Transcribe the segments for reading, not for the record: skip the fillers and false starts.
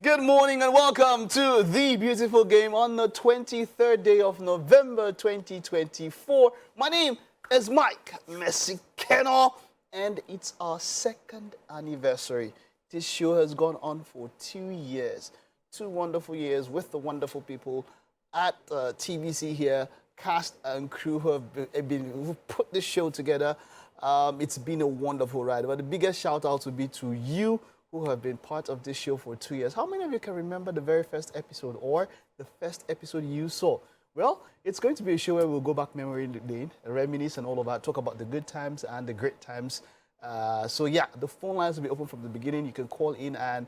Good morning and welcome to the beautiful game on the 23rd day of November 2024. My name is Mike Messikeno and it's our second anniversary. This show has gone on for 2 years. 2 wonderful years with the wonderful people at TBC here, cast and crew who put this show together. It's been a wonderful ride, but the biggest shout out would be to you who have been part of this show for 2 years. How many of you can remember the very first episode or the first episode you saw? Well, it's going to be a show where we'll go back memory lane, reminisce and all of that, talk about the good times and the great times. So yeah, the phone lines will be open from the beginning. You can call in and,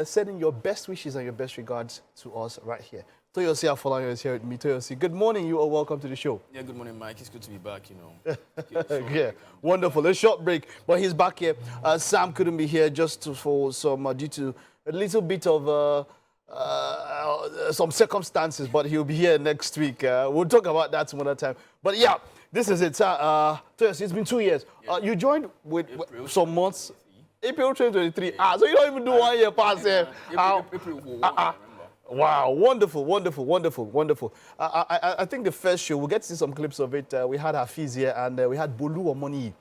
send in your best wishes and your best regards to us right here. Toyosi Afolayan is here with me. Toyosi, good morning. You are welcome to the show. Yeah, good morning, Mike. It's good to be back, Yeah, wonderful. A short break, but he's back here. Sam couldn't be here for some, due to a little bit of some circumstances, but he'll be here next week. We'll talk about that some other time. But yeah, this is it. Toyosi, it's been 2 years. Yeah. You joined with some months. 2023. April 2023. So you don't even do 1 year past here. April 1, Wow, wonderful, wonderful, wonderful, wonderful. I think the first show, we'll get to see some clips of it. We had Hafiz here and we had Bolu Omoni,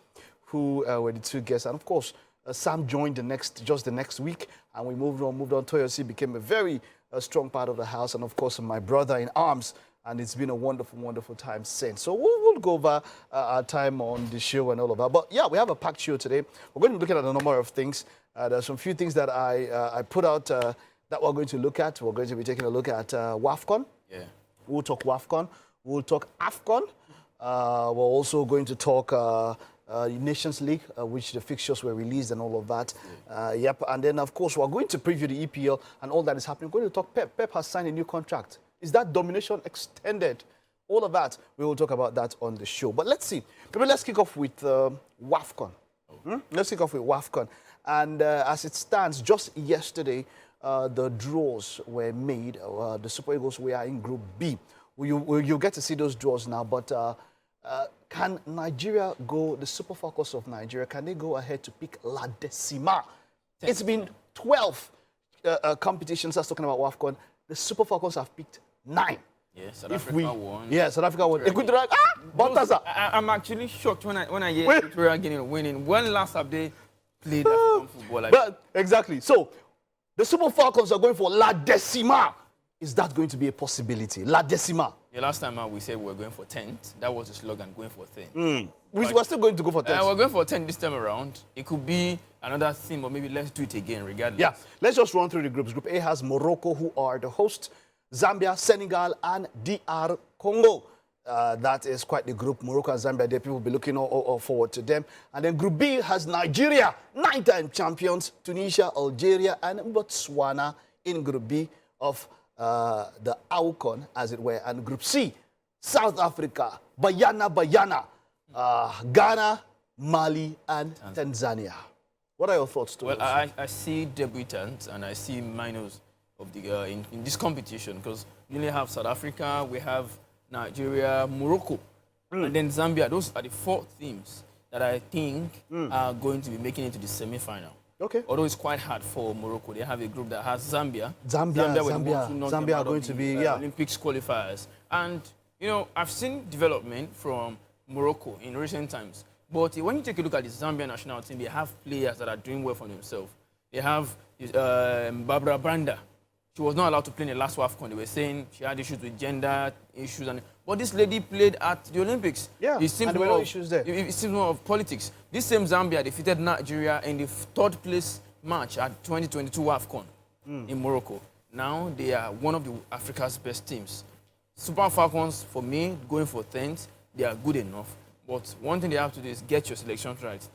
who were the 2 guests. And of course, Sam joined just the next week. And we moved on. Toyosi became a very strong part of the house. And of course, my brother in arms. And it's been a wonderful, wonderful time since. So we'll go over our time on the show and all of that. But yeah, we have a packed show today. We're going to be looking at a number of things. There's some few things that I put out that we're going to look at. We're going to be taking a look at WAFCON. Yeah. We'll talk WAFCON. We'll talk AFCON. We're also going to talk Nations League, which the fixtures were released and all of that. Yep. And then, of course, we're going to preview the EPL and all that is happening. We're going to talk Pep. Pep has signed a new contract. Is that domination extended? All of that, we will talk about that on the show. But let's see. Maybe let's kick off with WAFCON. Let's kick off with WAFCON. And as it stands, just yesterday, the draws were made. The Super Eagles were in Group B. You'll get to see those draws now. But can Nigeria go, the Super Falcons of Nigeria, can they go ahead to pick La Decima? It's been 12 competitions. That's talking about WAFCON. The Super Falcons have picked 9. Yeah, South Africa won. Yeah, South Africa won. I'm actually shocked when I hear Equatorial Guinea winning. When last have they played African football? But exactly. So the Super Falcons are going for La Decima. Is that going to be a possibility? La Decima. The last time we said we were going for 10th. That was the slogan, going for 10th. We're still going to go for 10th. We're going for 10 this time around. It could be another thing, but maybe let's do it again regardless. Yeah, let's just run through the groups. Group A has Morocco, who are the hosts, Zambia, Senegal, and DR Congo. That is quite the group. Morocco and Zambia, there people will be looking all forward to them. And then Group B has Nigeria, 9-time champions, Tunisia, Algeria, and Botswana in Group B of the AFCON, as it were. And Group C, South Africa, Bayana, Ghana, Mali, and Tanzania. What are your thoughts, Toyosi? Well, I see debutants and I see minors of the in this competition, because we only have South Africa, we have Nigeria, Morocco, and then Zambia. Those are the 4 teams that I think are going to be making it to the semi-final. Okay. Although it's quite hard for Morocco. They have a group that has Zambia. Zambia are going to be Olympics qualifiers. And, I've seen development from Morocco in recent times. But when you take a look at the Zambian national team, they have players that are doing well for themselves. They have Barbara Branda. She was not allowed to play in the last WAFCON. They were saying she had issues with gender issues. But this lady played at the Olympics. Yeah, it seems and there were no issues there. It seems more of politics. This same Zambia defeated Nigeria in the 3rd place match at 2022 WAFCON in Morocco. Now they are one of Africa's best teams. Super Falcons, for me, going for 10th, they are good enough. But one thing they have to do is get your selection right.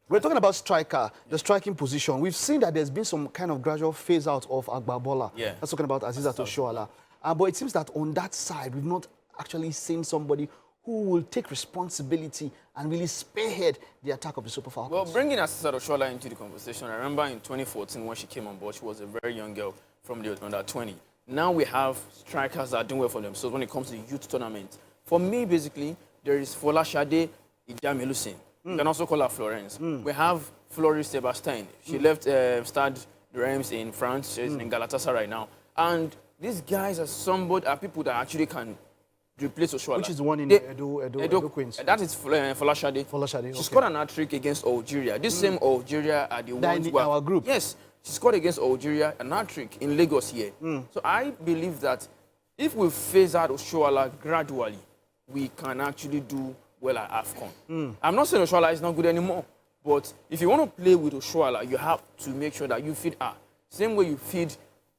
We're talking about striker, the striking position. We've seen that there's been some kind of gradual phase out of Agbabola. Yeah. That's talking about Aziza Toshoala. But it seems that on that side, we've not actually seen somebody who will take responsibility and really spearhead the attack of the Super Falcons. Well, bringing Aziza Toshoala into the conversation, I remember in 2014 when she came on board, she was a very young girl from the under 20. Now we have strikers that are doing well for themselves when it comes to the youth tournament. For me, basically, there is Folashade Ijamelusin. You can also call her Florence. We have Floris Sebastian. She left Stade Reims in France, he's in Galatasaray right now. And these guys are people that actually can replace Oshoala. Which is the one in Edo Queens? That is Folashade. Folashade, She okay. scored an hat-trick against Algeria. This same Algeria are the ones in our group. Yes, she scored against Algeria an hat-trick in Lagos here. So I believe that if we phase out Oshoala gradually, we can actually do well at AFCON. I'm not saying Oshoala is not good anymore, but if you want to play with Oshoala, you have to make sure that you feed her. Same way you feed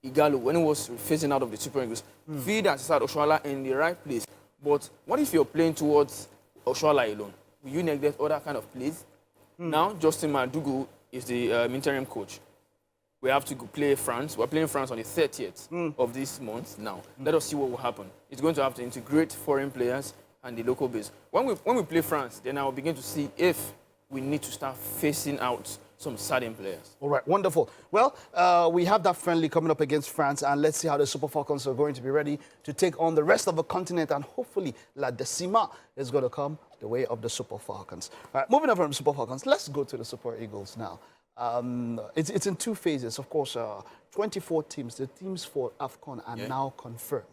Igalo when he was phasing out of the Super Eagles. Feed and start Oshoala in the right place. But what if you're playing towards Oshoala alone? Will you neglect other kind of plays? Now, Justin Madugu is the interim coach. We have to go play France. We're playing France on the 30th of this month now. Let us see what will happen. It's going to have to integrate foreign players and the local base. When we play France, then I will begin to see if we need to start phasing out some certain players. All right, wonderful. Well, we have that friendly coming up against France, and let's see how the Super Falcons are going to be ready to take on the rest of the continent, and hopefully La Decima is going to come the way of the Super Falcons. All right, moving on from the Super Falcons, let's go to the Super Eagles now. It's in two phases. Of course, 24 teams. The teams for AFCON are now confirmed,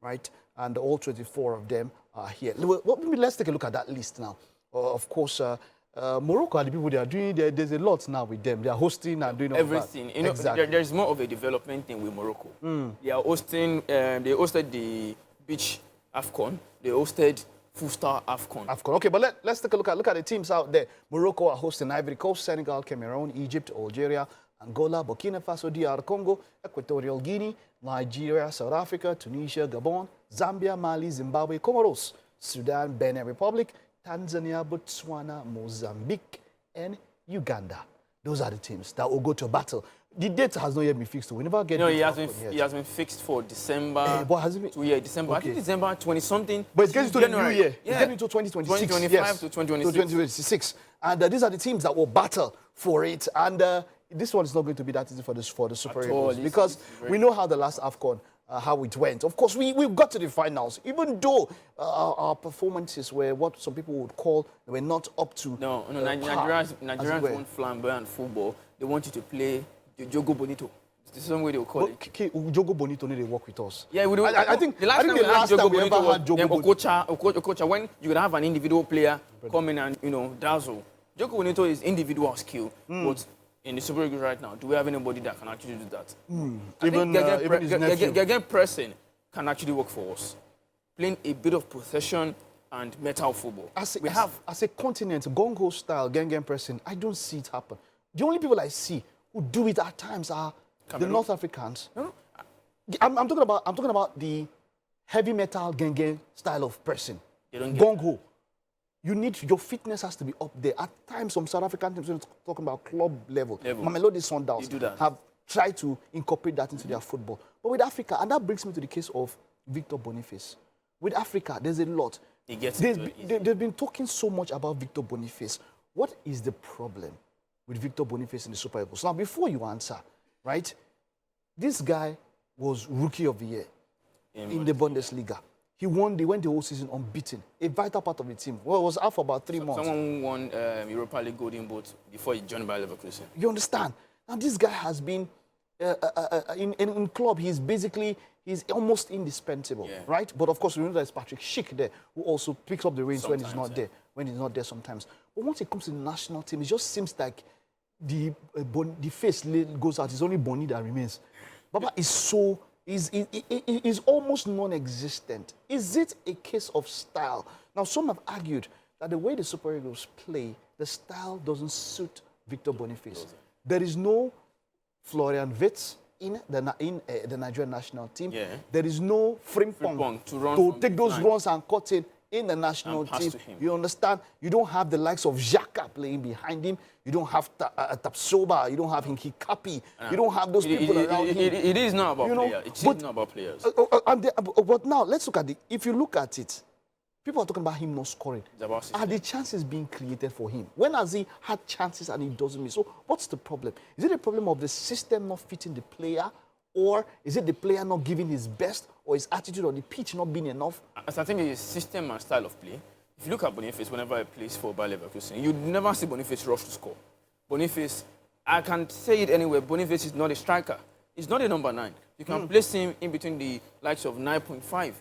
right? And all 24 of them are here. Well, let's take a look at that list now. Of course, Morocco are the people they are doing. There's a lot now with them. They are hosting and doing all everything. That. You know, exactly. There's more of a development thing with Morocco. They are hosting. They hosted the beach AFCON. They hosted full-star AFCON. Okay, but let's take a look at the teams out there. Morocco are hosting Ivory Coast, Senegal, Cameroon, Egypt, Algeria, Angola, Burkina Faso, DR Congo, Equatorial Guinea, Nigeria, South Africa, Tunisia, Gabon, Zambia, Mali, Zimbabwe, Comoros, Sudan, Benin Republic, Tanzania, Botswana, Mozambique, and Uganda. Those are the teams that will go to battle. The date has not yet been fixed. We never get. No, he has been fixed for December. But has it been? December. Okay. I think December 20-something. But it's getting to the new year. Yeah. It's getting to 2026. 2025 to 2026. To 2026. And these are the teams that will battle for it. And this one is not going to be that easy for the Super Eagles because we know how the last AFCON, how it went. Of course, we got to the finals, even though our performances were what some people would call were not up to. No, Nigerians want flamboyant football. They want you to play the Jogo Bonito. It's the same way they will call it. Jogo Bonito need to work with us. Yeah, we don't. I think the last time we ever had Jogo Bonito. Okocha, when you could have an individual player come in and dazzle. Jogo Bonito is individual skill, but in the Super Eagles right now, do we have anybody that can actually do that? Even pressing can actually work for us. Playing a bit of possession and metal football. As a continent, gung-ho style, gang pressing, I don't see it happen. The only people I see who do it at times are the North Africans. No. I'm talking about the heavy metal gang style of pressing. Gung-ho. Your fitness has to be up there. At times, some South African teams, when talking about club level. Mamelodi Sundowns have tried to incorporate that into their football. But with Africa, and that brings me to the case of Victor Boniface. With Africa, there's a lot. They've been talking so much about Victor Boniface. What is the problem with Victor Boniface in the Super Eagles? Now, before you answer, right, this guy was Rookie of the Year in the Bundesliga. He went the whole season unbeaten, a vital part of the team. Well, it was out for about 3 months. Someone won Europa League Golden Boot before he joined Bayer Leverkusen. You understand? Now, this guy has been, in club, he's almost indispensable, right? But of course, we know there's Patrick Schick there, who also picks up the reins when he's not there sometimes. But once it comes to the national team, it just seems like the face goes out. It's only Boni that remains. Baba is almost non-existent. Is it a case of style? Now, some have argued that the way the Super Eagles play, the style doesn't suit Victor Boniface. There is no Florian Wirtz in the Nigerian national team. Yeah. There is no Frimpong to take those runs and cut it in the national team. You understand? You don't have the likes of Xhaka playing behind him. You don't have Tapsoba. You don't have Hinki Kapi. You don't have those people around him. It is not about players. It is not about players. But now, let's look at it. If you look at it, people are talking about him not scoring. Are the chances being created for him? When has he had chances and he doesn't miss? So what's the problem? Is it a problem of the system not fitting the player? Or is it the player not giving his best? Or his attitude on the pitch not being enough? As I think it's system and style of play. If you look at Boniface, whenever he plays for Bayer Leverkusen, you'd never see Boniface rush to score. Boniface I can say it anywhere. Boniface is not a striker. He's not a number 9. You can place him in between the likes of 9.5,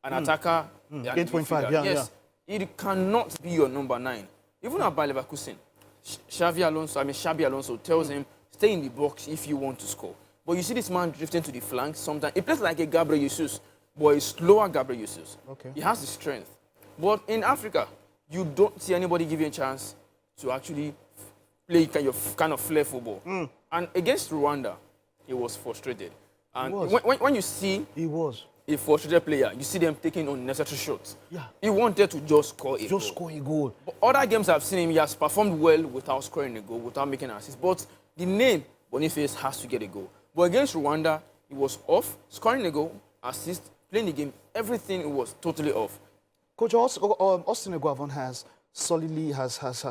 an attacker. 8.5, yeah, yes, it cannot be your number 9. Even at Bayer Leverkusen, Xabi Alonso tells him, stay in the box if you want to score. But you see this man drifting to the flanks sometimes. He plays like a Gabriel Jesus, but a slower Gabriel Jesus. Okay. He has the strength. But in Africa, you don't see anybody give you a chance to actually play kind of flair football. And against Rwanda, he was frustrated. And when you see a frustrated player, you see them taking unnecessary shots. Yeah. He wanted to just score a goal. Just score a goal. But other games I've seen him, he has performed well without scoring a goal, without making an assist. But the name, Boniface, has to get a goal. But against Rwanda, he was off, scoring a goal, assist, playing the game. Everything was totally off. Coach Austin Eguavon has solidly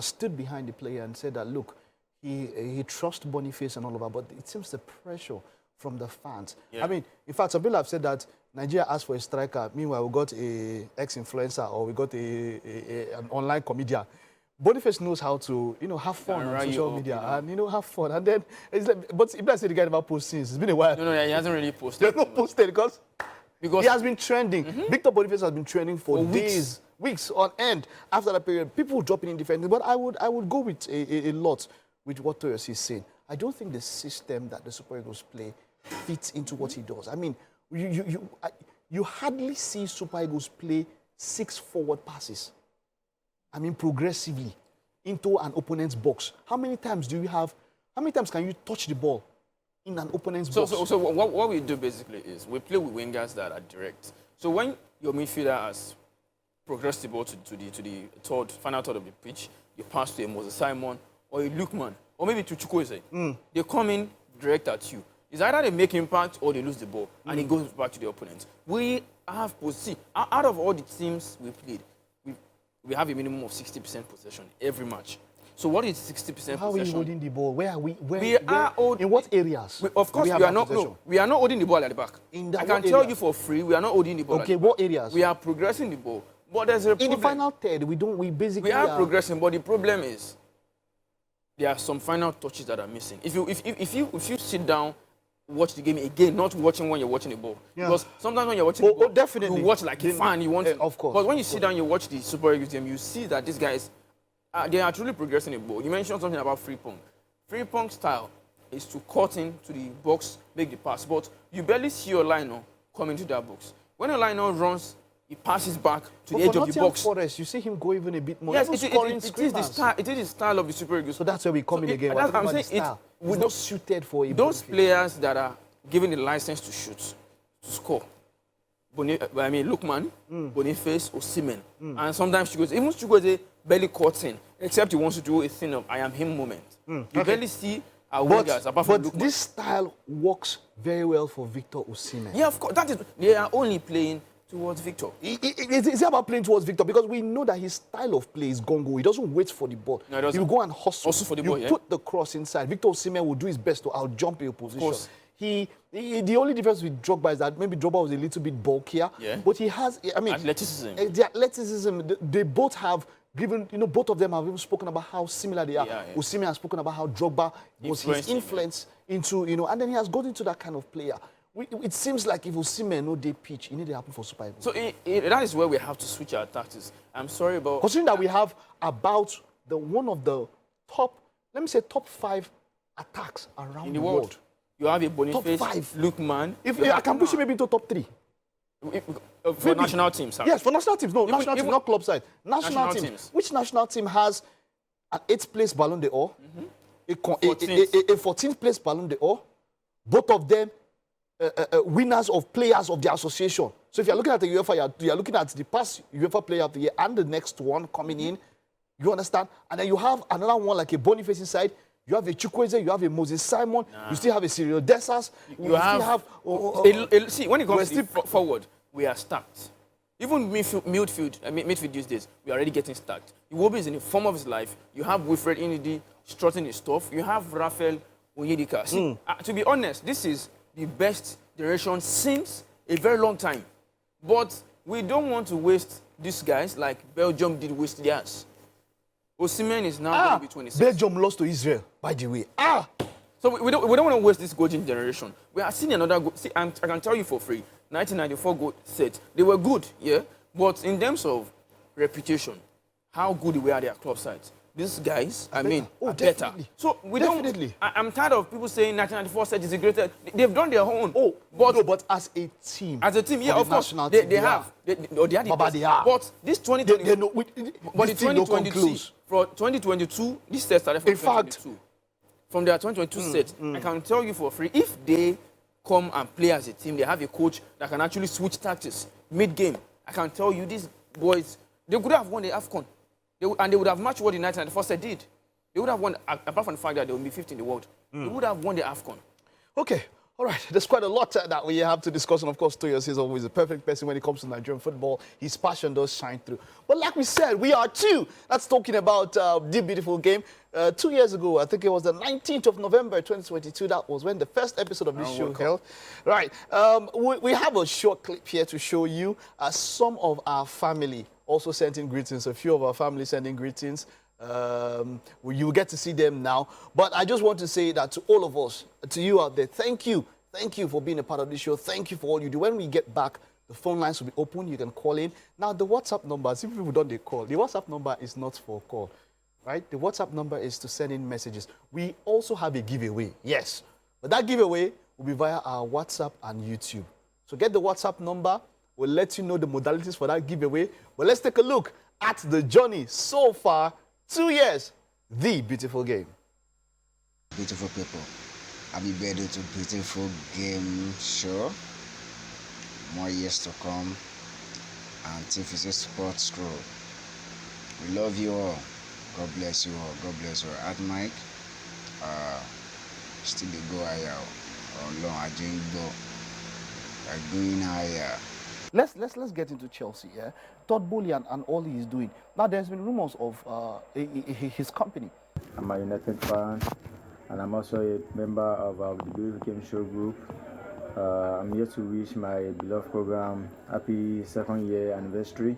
stood behind the player and said that, look, he trusts Boniface and all of that, but it seems the pressure from the fans. Yeah. I mean, in fact, some people have said that Nigeria asked for a striker. Meanwhile, we got a ex-influencer or we got an online comedian. Boniface knows how to, have fun on social media and, have fun. And then, it's like, but if I say the guy never posts since, it's been a while. No, he hasn't really posted. He has not posted because he has been trending. Victor Boniface has been trending for days, weeks on end after that period. People dropping in different things. But I would go with a lot with what Toyosi is saying. I don't think the system that the Super Eagles play fits into what he does. I mean, you hardly see Super Eagles play 6 forward passes. I mean, progressively into an opponent's box. How many times can you touch the ball in an opponent's box? So what we do basically is we play with wingers that are direct. So when your midfielder has progressed the ball to the final third of the pitch, you pass to a Moses Simon or a Lukman or maybe to Chukwueze. They come in direct at you. It's either they make impact or they lose the ball and it goes back to the opponent. We have out of all the teams we played, we have a minimum of 60% possession every match. So what is 60% possession? How are we holding the ball? Where are we? In what areas? Of course, we are not holding the ball at the back. I can tell you for free, we are not holding the ball. Okay, what areas? We are progressing the ball, but there's a problem. In the final third, we are progressing, but the problem is there are some final touches that are missing. If you sit down, watch the game again, not watching when you're watching the ball. Yeah. Because sometimes when you're watching the ball, definitely. you watch like a fan, you want to. Of course. But when you sit down, you watch the Super Eagles game, you see that these guys, they are truly progressing the ball. You mentioned something about free pong. Free pong style is to cut into the box, make the pass, but you barely see your liner come into that box. When a liner runs, he passes back to the edge of the box. Forest, you see him go even a bit more. Yes, it is the style of the Super Eagles. So that's where we come in again. I'm saying it's not suited for those players that are given the license to shoot, to score. Lukman, Boniface, or Osimhen. And sometimes Chukwueze barely cuts in, except he wants to do a thing of I am him moment. You barely see our wingers apart from Lukman. But this style works very well for Victor Osimhen. Yeah, of course. They are only playing towards Victor. It's about playing towards Victor because we know that his style of play is gongo. He doesn't wait for the ball. No, he doesn't. He'll go and hustle. Also for the ball, put the cross inside. Victor Osimhen will do his best to out-jump your position. The only difference with Drogba is that maybe Drogba was a little bit bulkier. Yeah. But he has, athleticism. The athleticism, they both have given, both of them have even spoken about how similar they are. Yeah. Osimhen has spoken about how Drogba was his influence into, and then he has got into that kind of player. It seems like if Osimhen no day pitch, it need to happen for Super Eagles. So that is where we have to switch our tactics. I'm sorry about... Considering that we have about one of the top, let me say top 5 attacks around the world. You have a Boniface, top 5. Lukman. I can push it maybe into top 3. For national teams, sir. Yes, for national teams. No, national teams, not club side. National teams. Which national team has an 8th place Ballon d'Or, a 14th place Ballon d'Or, both of them winners of players of the association. So if you're looking at the UEFA, you're looking at the past UEFA player of the year and the next one coming in. You understand? And then you have another one like a Boniface inside. You have a Chukwueze, you have a Moses Simon, you still have a Cyril Dessas. See, when it comes to forward, we are stacked. Even midfield these days, we are already getting stacked. Iwobi is in the form of his life. You have Wilfred Inidi strutting his stuff. You have Raphael Onyedika. See, to be honest, this is the best direction since a very long time. But we don't want to waste these guys like Belgium did waste theirs. Osimhen is now going to be 26. Belgium lost to Israel, by the way. So we don't want to waste this golden generation. We are seeing another goal. See, I can tell you for free, 1994 goal set. They were good, yeah? But in terms of reputation, how good they were at their club sides. These guys, are better. So we don't. I'm tired of people saying 1994 set is the greatest. They've done their own. But as a team. As a team, yeah, of course. They have. They had the best. But this 2022. But the 2022. For 2022, this set started from 2022. From their 2022 set, I can tell you for free, if they come and play as a team, they have a coach that can actually switch tactics mid-game. I can tell you, these boys, they could have won the AFCON. And they would have matched what the 1994 set did. They would have won, apart from the fact that they would be 5th in the world. They would have won the AFCON. Okay. All right, there's quite a lot that we have to discuss, and of course, Toyos is always a perfect person when it comes to Nigerian football. His passion does shine through. But like we said, we are two. That's talking about the beautiful game. 2 years ago, I think it was the 19th of November, 2022. That was when the first episode of this show held. Right. We have a short clip here to show you some of our family also sent in greetings. A few of our family sending greetings. You will get to see them now. But I just want to say that to all of us, to you out there, thank you. Thank you for being a part of this show. Thank you for all you do. When we get back, the phone lines will be open. You can call in. Now, the WhatsApp number, see if people don't call. The WhatsApp number is not for call, right? The WhatsApp number is to send in messages. We also have a giveaway, yes. But that giveaway will be via our WhatsApp and YouTube. So get the WhatsApp number. We'll let you know the modalities for that giveaway. But let's take a look at the journey so far. 2 years, the beautiful game. Beautiful people, happy birthday to beautiful game show. More years to come, and TFC Sports Crew. We love you all. God bless you all. God bless you all. At Mike, still the go higher. Long I drink go. Like going higher. Let's get into Chelsea, yeah? Todd Bowley and all he is doing. Now, there's been rumors of his company. I'm a United fan, and I'm also a member of the Beautiful Game Show group. I'm here to wish my beloved program happy 2nd year anniversary.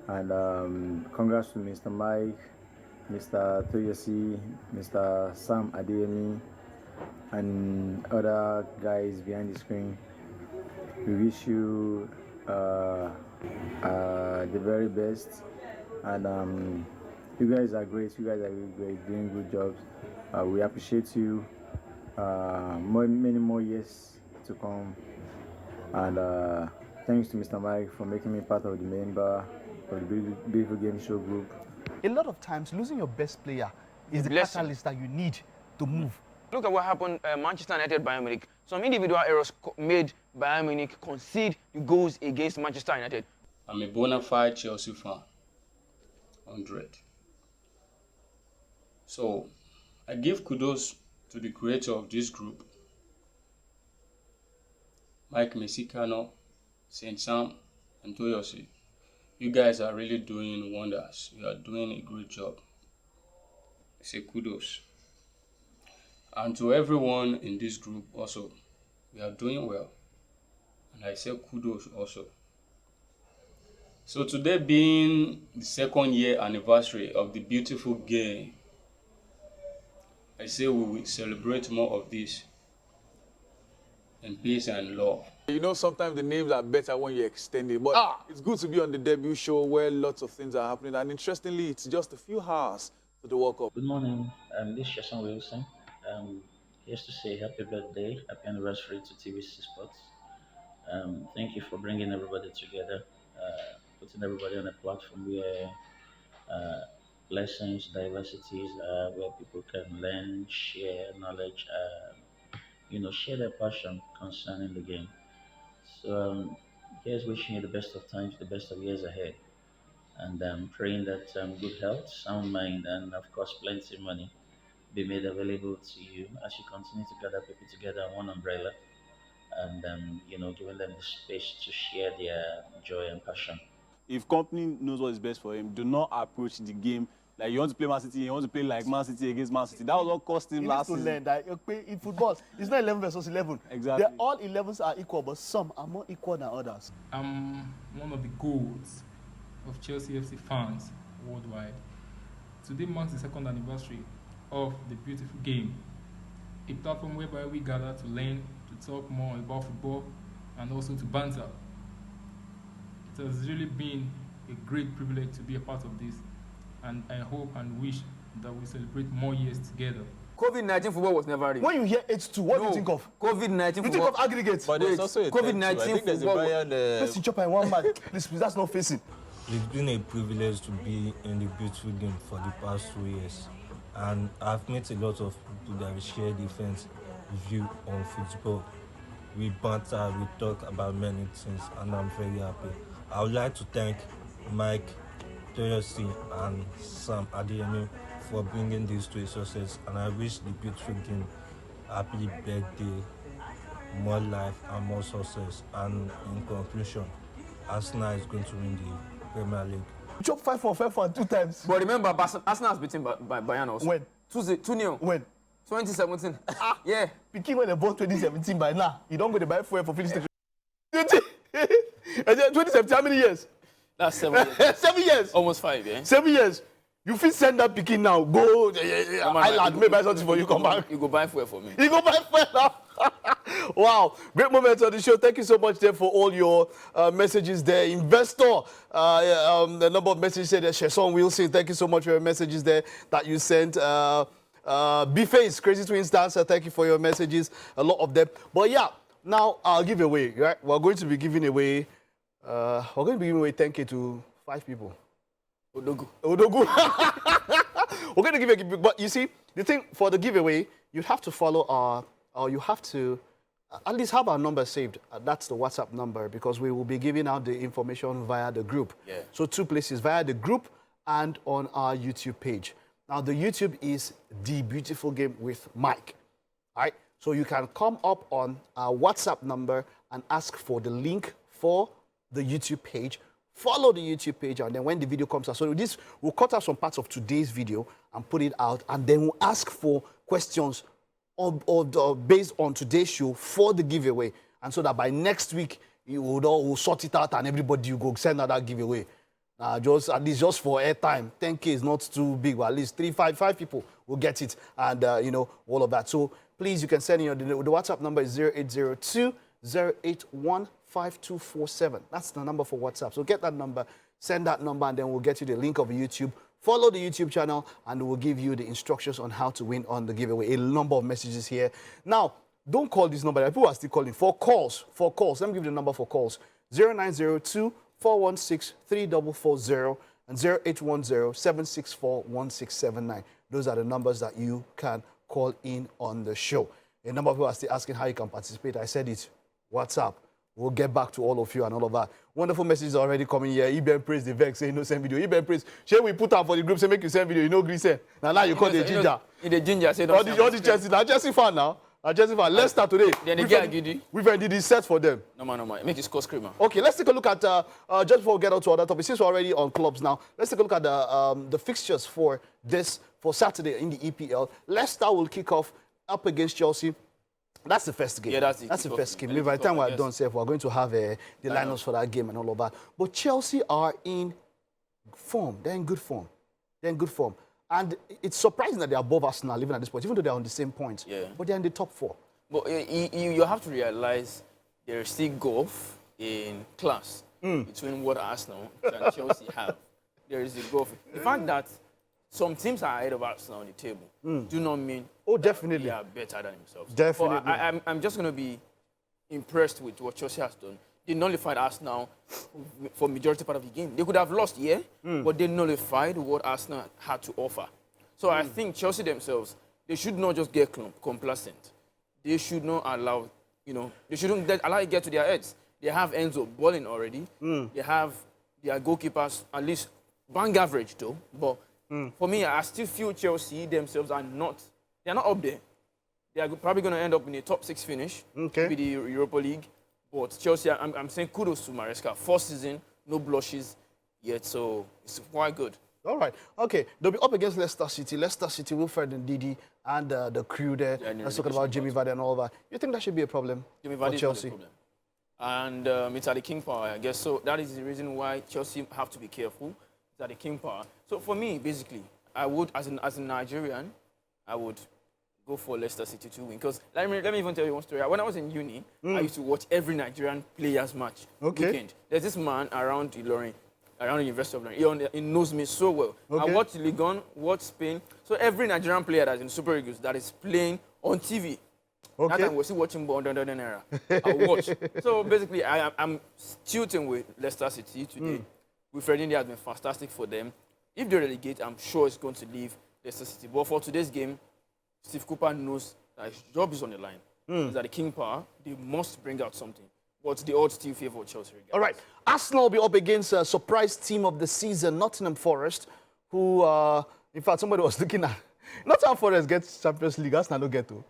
And congrats to Mr. Mike, Mr. Toyosi, Mr. Sam Adeyemi, and other guys behind the screen. We wish you the very best, and you guys are great. You guys are really great, doing good jobs. We appreciate you. Many more years to come, and thanks to Mr. Mike for making me part of the member of the Beautiful Game Show group. A lot of times, losing your best player is the catalyst that you need to move. Look at what happened Manchester United, Bayern Munich. Some individual errors made Bayern Munich concede the goals against Manchester United. I'm a bona fide Chelsea fan, 100. So, I give kudos to the creator of this group, Mike Mexicano, Saint Sam, and Toyosi. You guys are really doing wonders. You are doing a great job. I say kudos. And to everyone in this group also, we are doing well. And I say kudos also. So today being the 2nd year anniversary of the beautiful game, I say we will celebrate more of this in peace and love. You know, sometimes the names are better when you extend it, but it's good to be on the debut show where lots of things are happening. And interestingly, it's just a few hours to the World Cup. Good morning, this is Jason Wilson. Just to say happy birthday, happy anniversary to TVC Sports. Thank you for bringing everybody together, putting everybody on a platform where lessons, diversities, where people can learn, share knowledge, share their passion concerning the game. So here's wishing you the best of times, the best of years ahead. And praying that good health, sound mind, and of course plenty of money be made available to you as you continue to gather people together on one umbrella, and giving them the space to share their joy and passion. If company knows what is best for him, do not approach the game like you want to play Man City, you want to play like Man City against Man City. That was what cost him last season. You need to learn that in football, it's not 11 versus 11. Exactly. All 11s are equal, but some are more equal than others. I'm one of the goats of Chelsea FC fans worldwide. Today marks the second anniversary of the beautiful game, a platform whereby we gather to learn, to talk more about football, and also to banter. It has really been a great privilege to be a part of this, and I hope and wish that we celebrate more years together. COVID-19 football was never real. When you hear H2, what do you think of? COVID-19 You football. think of aggregates? But there's also a COVID-19 I think there's a Bayern. Let's chop in one man. Please, that's not facing. It's been a privilege to be in the beautiful game for the past 2 years, and I've met a lot of people that share different view on football. We banter, we talk about many things, and I'm very happy. I would like to thank Mike, Toyosi, and Sam Adeyemi for bringing this to a success, and I wish the beautiful game happy birthday, more life and more success. And in conclusion, Arsenal is going to win the Premier League. You chop 5-4, 5-1 2 times. But remember, Arsenal has beaten Bayern also. When? 2-0. When? 2017. Yeah. Picking when they bought 2017 by now, you don't go to buy fuel for filling station. And then 2017, how many years? That's 7 years. 7 years. Almost 5, yeah? 7 years. You fit send that picking now. Go Island, maybe buy something for you. Come back. You go buy fuel for me. You go buy fuel now. Wow, great moments on the show. Thank you so much there for all your messages there. Investor, the number of messages there. Sheson Wilson, thank you so much for your messages there that you sent. B-Face, Crazy Twins Dancer, thank you for your messages. A lot of them. But yeah, now I'll give away, right? We're going to be giving away 10K to 5 people. Odogu. We're going to give you a giveaway. But you see, the thing for the giveaway, you have to follow or you have to at least have our number saved. That's the WhatsApp number, because we will be giving out the information via the group. Yeah. So 2 places, via the group and on our YouTube page. Now, the YouTube is The Beautiful Game with Mike. All right? So you can come up on our WhatsApp number and ask for the link for the YouTube page. Follow the YouTube page, and then when the video comes out, so this we'll cut out some parts of today's video and put it out, and then we'll ask for questions or based on today's show for the giveaway, and so that by next week we'll sort it out and everybody will go send out that giveaway. Just at least just for airtime, 10K is not too big, but at least 5 people will get it, and all of that. So please, you can send in the WhatsApp number is 0802 081 5247. That's the number for WhatsApp. So get that number, send that number, and then we'll get you the link of YouTube. Follow the YouTube channel, and we'll give you the instructions on how to win on the giveaway. A number of messages here. Now, don't call this number. People are still calling. For calls. Let me give you the number for calls. 0902 416 3440 and 0810 764 1679. Those are the numbers that you can call in on the show. A number of people are still asking how you can participate. I said it. WhatsApp. We'll get back to all of you and all of that. Wonderful messages already coming here. Iben praise the vex, say no send video. Iben praise. Shall we put out for the group, say make you send video, you know, Greece. Now you call the ginger. In the ginger, say all the Chelsea. Now Chelsea fan now. Chelsea fan. Let's start today. Then they get Gidi. We've already did set for them. No man. Make it score screamer. Okay, let's take a look at, just before we get on to other topics, since we're already on clubs now, let's take a look at the fixtures for Saturday in the EPL. Leicester will kick off up against Chelsea. That's the first game. Yeah, that's the first game. Maybe by the time we're done, we're going to have the lineups for that game and all of that. But Chelsea are in form. They're in good form. And it's surprising that they're above Arsenal even at this point, even though they're on the same point. Yeah. But they're in the top 4. But you have to realize there is still gulf in class between what Arsenal and Chelsea have. There is a gulf. The fact that some teams are ahead of Arsenal on the table do not mean definitely they are better than themselves. Definitely. But I'm just going to be impressed with what Chelsea has done. They nullified Arsenal for majority part of the game. They could have lost, but they nullified what Arsenal had to offer. So I think Chelsea themselves, they should not just get complacent. They should not allow, they shouldn't allow it get to their heads. They have Enzo balling already. They have their goalkeepers, at least bang average though. But for me, I still feel Chelsea themselves they're not up there. They are probably going to end up in a top 6 finish with the Europa League. But Chelsea, I'm saying kudos to Maresca. 4th season, no blushes yet, so it's quite good. All right. Okay. They'll be up against Leicester City. Leicester City, Wilfred and Didi, and the crew there. Let's talk about Jamie Vardy and all that. You think that should be a problem for Chelsea? Not a problem. And it's at the King Power, I guess. So that is the reason why Chelsea have to be careful. It's at the King Power. So for me, basically, I would, as a Nigerian, I would go for Leicester City to win. Because let me even tell you one story. When I was in uni, I used to watch every Nigerian players match weekend. There's this man around Ilorin, around the University of Ilorin. He knows me so well. I watch Ligue 1, watch Spain. So every Nigerian player that's in Super Eagles that is playing on TV. That time we're still watching ball under the era. I watch. So basically, I'm tilting with Leicester City today. Wilfred India has been fantastic for them. If they relegate, I'm sure it's going to leave Leicester City. But for today's game, Steve Cooper knows that his job is on the line. He's at the king power. They must bring out something. But the odds still favor Chelsea. Regardless. All right. Arsenal will be up against a surprise team of the season, Nottingham Forest, who, in fact, somebody was looking at. Nottingham Forest gets Champions League. Arsenal don't get to.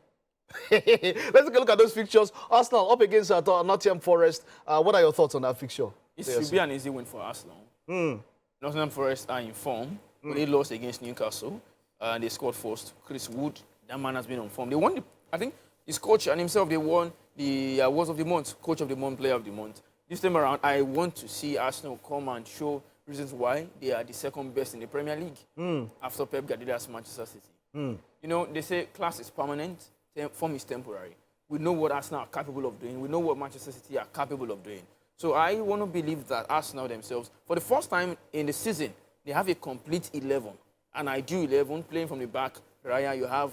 Let's take a look at those fixtures. Arsenal up against Nottingham Forest. What are your thoughts on that fixture? It should be an easy win for Arsenal. Nottingham Forest are in form. They lost against Newcastle. They scored first. Chris Wood, that man has been on form. They won, I think, his coach and himself, they won the awards of the month, coach of the month, player of the month. This time around, I want to see Arsenal come and show reasons why they are the second best in the Premier League after Pep Guardiola's Manchester City. You know, they say class is permanent, form is temporary. We know what Arsenal are capable of doing. We know what Manchester City are capable of doing. So I want to believe that Arsenal themselves, for the first time in the season, they have a complete 11. An ideal 11 playing from the back. Raya, you have,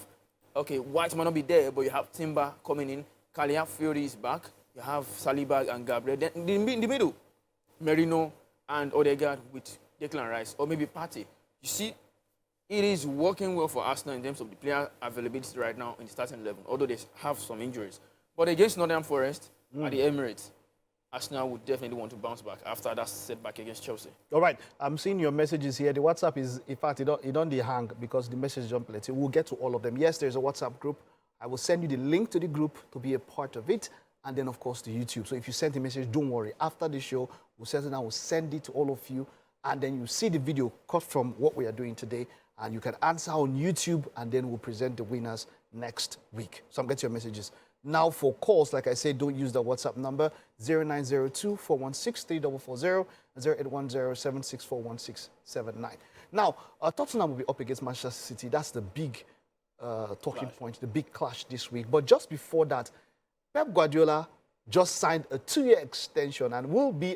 okay, White might not be there, but you have Timber coming in. Kalia Fury is back. You have Saliba and Gabriel. Then in the middle, Merino and Odegaard with Declan Rice, or maybe Partey. You see, it is working well for Arsenal in terms of the player availability right now in the starting 11, although they have some injuries. But against Nottingham Forest at the Emirates, Arsenal would definitely want to bounce back after that setback against Chelsea. All right, I'm seeing your messages here. The WhatsApp is, in fact, it don't hang because the message don't play. We'll get to all of them. Yes, there's a WhatsApp group. I will send you the link to the group to be a part of it. And then, of course, to YouTube. So if you send a message, don't worry. After the show, we'll set it down, we'll send it to all of you. And then you see the video cut from what we are doing today. And you can answer on YouTube, and then we'll present the winners next week. So I'm getting your messages. Now for calls, like I said, don't use the WhatsApp number, 0902-416-3440 and 0810-764-1679. Now, Tottenham will be up against Manchester City. That's the big talking point, the big clash this week. But just before that, Pep Guardiola just signed a 2-year extension and will be